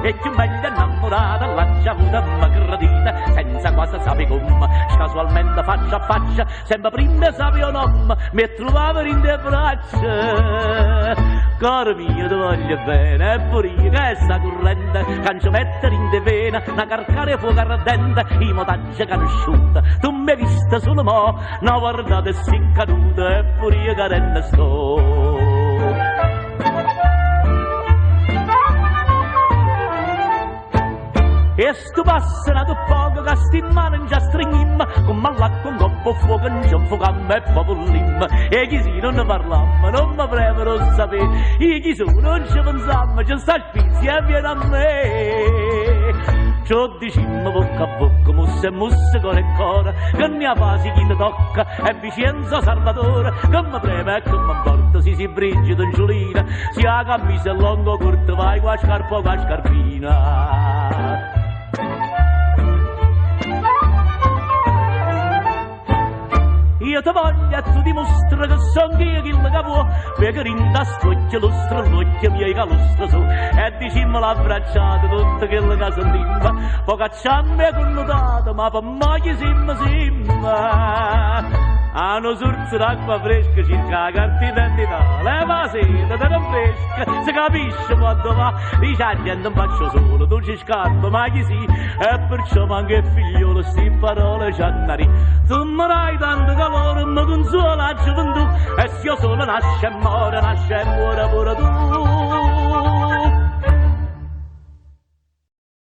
e più meglio innamorata l'ha già avuta ma gradita senza quasi sapere come casualmente faccia a faccia sempre prima sapere un nome mi trovava in le braccia caro mio ti voglio bene e pure io che sta corrente cancio mettere in de vena una carcare fuoco ardente i motaggi conosciuta tu mi hai vista solo mo una guardata e si caduta e pure io carente sto e sto passato poco che sti in mano in già stringimma come all'acqua un coppo fuoco in già fuocamma e popollimma e chi si non ne parlamma non mi premero sapere e chi sono non ci pensamma ci sta spizzi e viene a me ci dicimmo bocca a bocca musse e musse core e core che ne ha fasi chi ti tocca e Vicenza Salvatore che mi preme e che mi porta si Brigida in Giulina si ha camisa lungo corto vai qua scarpa qua scarpina io ti voglio e tu dimostri che son io chi che può perché rinda stocchio l'occhio miei che lustro su e dicimmo l'abbracciato tutto quello che sentimmo poi cacciammo e connotato ma per mai simma hanno sorso d'acqua fresca circa la carta d'identità leva seta te non fresca si capisce quando va dice a gente non faccio solo tu ci scappa ma chi sì e perciò manca il figliolo sti parole c'annari tu mi dai tanto calore ma consola la gioventù e se io solo nasce e muore pure tu